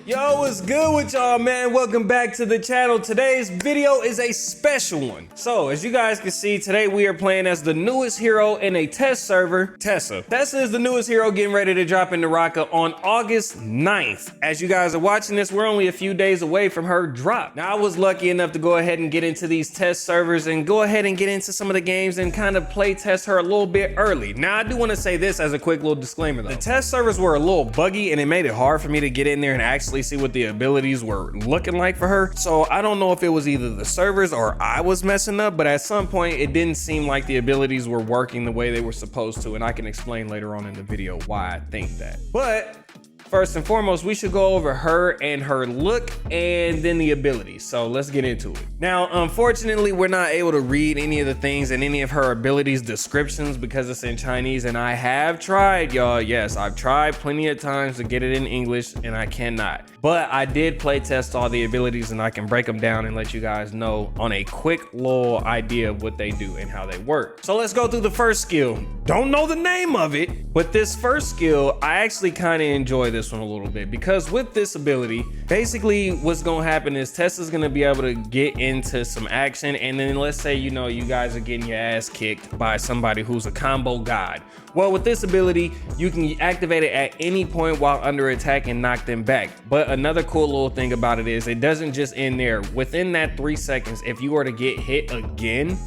Yo, what's good with y'all, man? Welcome back to the channel. Today's video is a special one. So, as you guys can see, today we are playing as the newest hero in a test server, Tessa. Tessa is the newest hero getting ready to drop in Naraka on August 9th. As you guys are watching this, we're only a few days away from her drop. Now, I was lucky enough to go ahead and get into these test servers and go ahead and get into some of the games and kind of play test her a little bit early. Now, I do want to say this as a quick little disclaimer though. The test servers were a little buggy and it made it hard for me to get in there and actually see what the abilities were looking like for her. So I don't know if it was either the servers or I was messing up, but at some point it didn't seem like the abilities were working the way they were supposed to, and I can explain later on in the video why I think that. But first and foremost, we should go over her and her look and then the abilities. So let's get into it. Now, unfortunately, we're not able to read any of the things and any of her abilities descriptions because it's in Chinese, and I have tried, y'all. Yes, I've tried plenty of times to get it in English and I cannot. But I did play test all the abilities and I can break them down and let you guys know on a quick little idea of what they do and how they work. So let's go through the first skill. Don't know the name of it, but this first skill, I actually kind of enjoy this one a little bit because with this ability, basically what's gonna happen is Tessa's gonna be able to get into some action, and then let's say, you know, you guys are getting your ass kicked by somebody who's a combo god. Well, with this ability, you can activate it at any point while under attack and knock them back. But another cool little thing about it is it doesn't just end there. Within that 3 seconds, if you were to get hit again,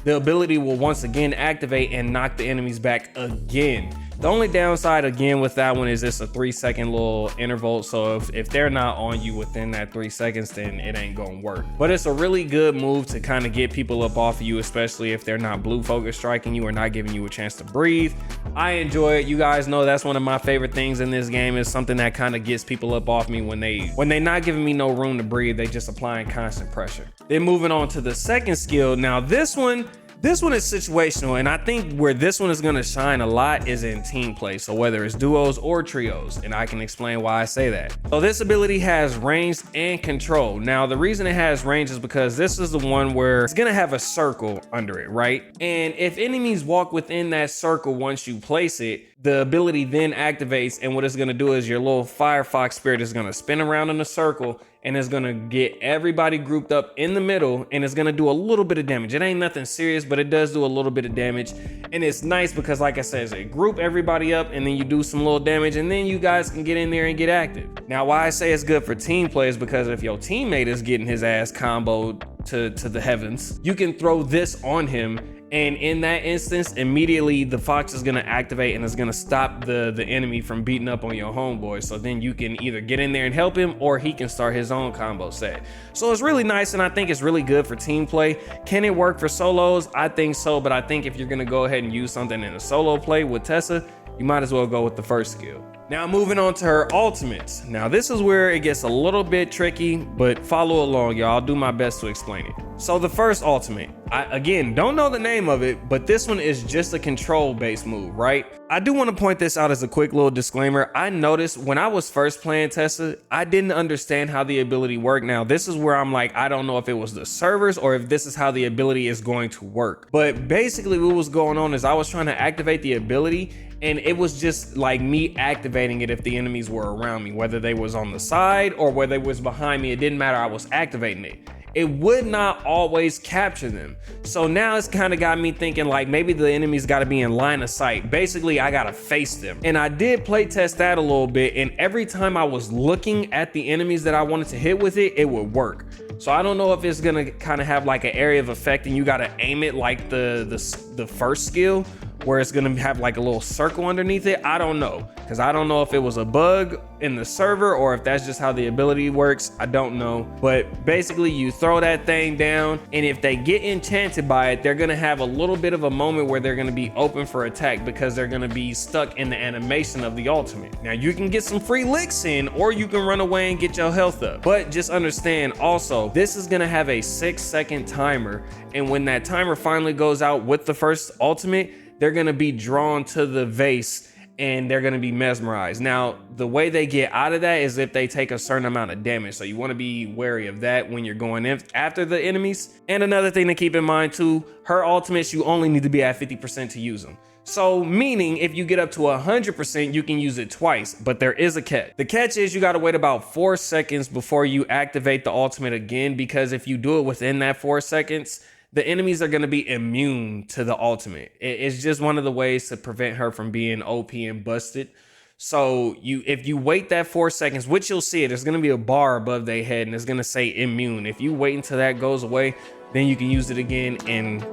the ability will once again activate and knock the enemies back again. The only downside again with that one is it's a 3-second little interval. So if they're not on you within that 3 seconds, then it ain't gonna work. But it's a really good move to kind of get people up off of you, especially if they're not blue focus striking you or not giving you a chance to breathe. I enjoy it. You guys know that's one of my favorite things in this game, is something that kind of gets people up off me when they not giving me no room to breathe. They just applying constant pressure. Then moving on to the second skill. Now this one is situational, and I think where this one is going to shine a lot is in team play. So whether it's duos or trios, and I can explain why I say that. So this ability has range and control. Now the reason it has range is because this is the one where it's going to have a circle under it, right? And if enemies walk within that circle once you place it, the ability then activates, and what it's going to do is your little Firefox spirit is going to spin around in a circle and it's going to get everybody grouped up in the middle, and it's going to do a little bit of damage. It ain't nothing serious, but it does do a little bit of damage, and it's nice because like I said, it group everybody up and then you do some little damage and then you guys can get in there and get active. Now why I say it's good for team play is because if your teammate is getting his ass comboed to the heavens, you can throw this on him, and in that instance, immediately the fox is gonna activate and it's gonna stop the enemy from beating up on your homeboy. So then you can either get in there and help him, or he can start his own combo set. So it's really nice, and I think it's really good for team play. Can it work for solos? I think so, but I think if you're gonna go ahead and use something in a solo play with Tessa, you might as well go with the first skill. Now moving on to her ultimates. Now this is where it gets a little bit tricky, but follow along, y'all. I'll do my best to explain it. So the first ultimate, I again don't know the name of it, but this one is just a control based move, right? I do want to point this out as a quick little disclaimer. I noticed when I was first playing Tessa, I didn't understand how the ability worked. Now this is where I'm like, I don't know if it was the servers or if this is how the ability is going to work. But basically what was going on is I was trying to activate the ability, and it was just like me activating it if the enemies were around me, whether they was on the side or whether they was behind me. It didn't matter, I was activating it. It would not always capture them. So now it's kind of got me thinking like maybe the enemies got to be in line of sight. Basically, I got to face them. And I did play test that a little bit, and every time I was looking at the enemies that I wanted to hit with it, it would work. So I don't know if it's gonna kind of have like an area of effect and you got to aim it like the first skill, where it's gonna have like a little circle underneath it. I don't know, because I don't know if it was a bug in the server or if that's just how the ability works. I don't know, but basically you throw that thing down, and if they get enchanted by it, they're gonna have a little bit of a moment where they're gonna be open for attack because they're gonna be stuck in the animation of the ultimate. Now you can get some free licks in, or you can run away and get your health up, but just understand also this is gonna have a 6-second timer, and when that timer finally goes out with the first ultimate, they're gonna be drawn to the vase and they're going to be mesmerized. Now, the way they get out of that is if they take a certain amount of damage. So you want to be wary of that when you're going in after the enemies. And another thing to keep in mind too, her ultimates, you only need to be at 50% to use them. So meaning if you get up to 100%, you can use it twice, but there is a catch. The catch is you got to wait about 4 seconds before you activate the ultimate again, because if you do it within that 4 seconds, the enemies are going to be immune to the ultimate. It's just one of the ways to prevent her from being OP and busted. So if you wait that 4 seconds, which you'll see, there's going to be a bar above their head and it's going to say immune. If you wait until that goes away, then you can use it again and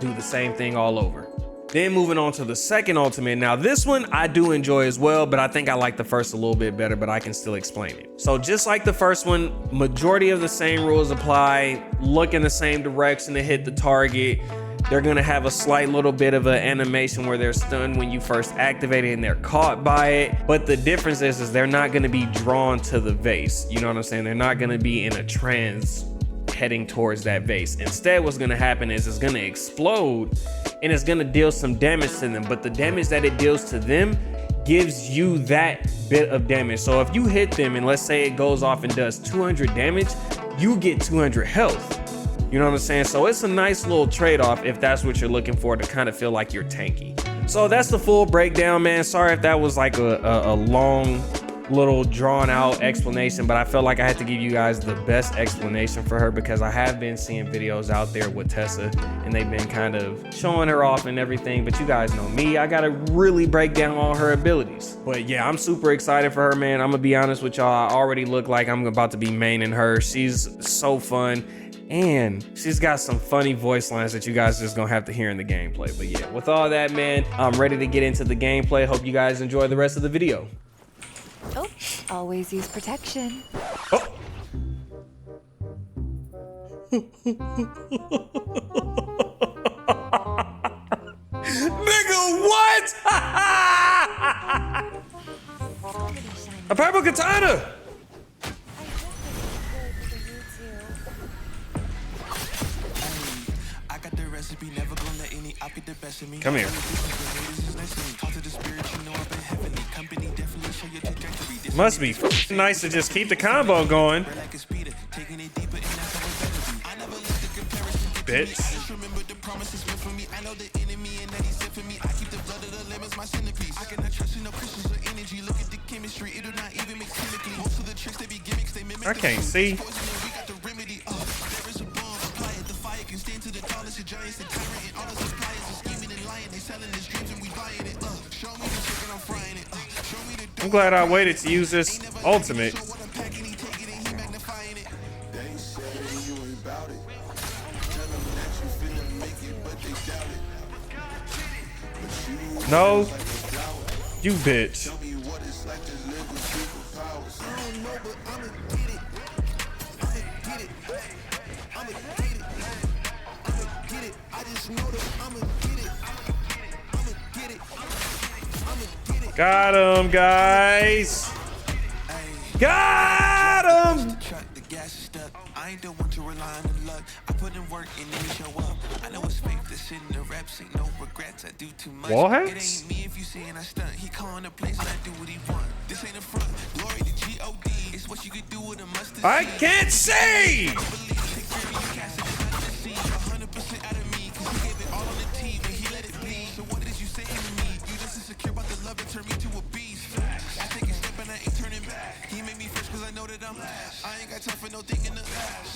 do the same thing all over. Then moving on to the second ultimate. Now this one I do enjoy as well, but I think I like the first a little bit better, but I can still explain it. So just like the first one, majority of the same rules apply. Look in the same direction to hit the target. They're gonna have a slight little bit of an animation where they're stunned when you first activate it and they're caught by it. But the difference is they're not gonna be drawn to the vase. You know what I'm saying? They're not gonna be in a trance heading towards that vase. Instead, what's gonna happen is it's gonna explode and it's gonna deal some damage to them, but the damage that it deals to them gives you that bit of damage. So if you hit them and let's say it goes off and does 200 damage, you get 200 health. You know what I'm saying? So it's a nice little trade-off if that's what you're looking for, to kind of feel like you're tanky. So that's the full breakdown, man. Sorry if that was like a long, little drawn out explanation, but I felt like I had to give you guys the best explanation for her, because I have been seeing videos out there with Tessa and they've been kind of showing her off and everything, but you guys know me, I gotta really break down all her abilities. But yeah, I'm super excited for her, man. I'm gonna be honest with y'all, I already look like I'm about to be maining her. She's so fun and she's got some funny voice lines that you guys just gonna have to hear in the gameplay. But yeah, with all that, man, I'm ready to get into the gameplay. Hope you guys enjoy the rest of the video. Oh, always use protection. Oh. Nigga, what? A purple katana. I got the recipe, never gonna let any out get the best of me. Come here. Must be nice to just keep the combo going. Bitch. I can't see. I'm glad I waited to use this ultimate. No, you bitch. Got him, guys. Got him. I ain't the one to rely on the luck. I put in work and then show up. I know it's fake, this shit in the raps ain't no regrets. I do too much. Wall It hacks? ain't me if you saying I stunt. He calling the place and I do what he want. This ain't a front. Glory to G.O.D. It's what you could do with a mustard. I can't see. 100% out of me, cause he gave it all on the team and he let it bleed. So what is you saying to me? You just insecure about the love that turned me to a beast. I take a step and I ain't turning back. He made me fresh cause I know that I ain't got time for no thinking to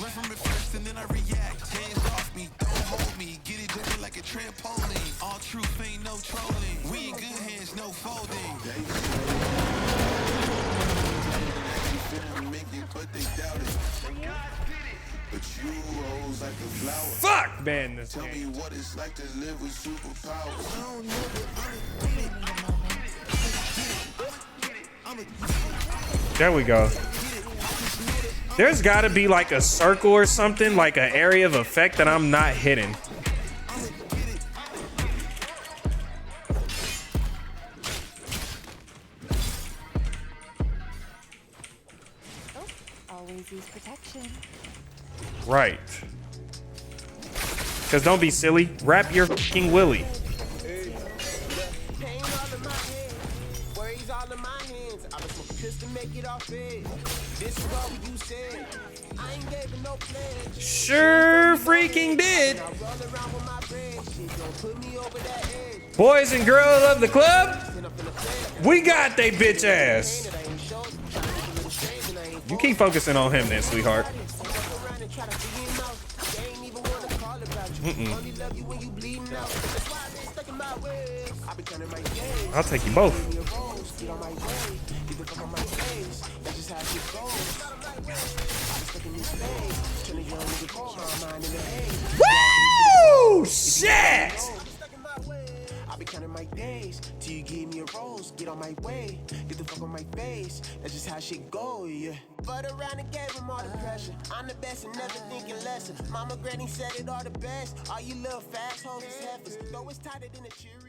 learn from it first and then I react. Hands off me, don't hold me. Get it jumping like a trampoline. All truth ain't no trolling. We in good hands, no folding. Fuck, man, this game. What it's like to live with superpowers. There we go. There's gotta be like a circle or something, like an area of effect that I'm not hitting. Oh, always use protection. Right. Cause don't be silly. Wrap your fucking willy. Sure freaking did. Boys and girls of the club, we got they bitch ass. You keep focusing on him then, sweetheart. I'll take you both. Woo! Shit! I'll be counting my days till you give me a rose. Get on my way, get the fuck on my face. That's just how shit go, yeah. But around and gave him all the pressure. I'm the best and never thinking lesser. Mama granny said it all the best. All you little fast hoes is heifers. Though it's tighter than a cheery.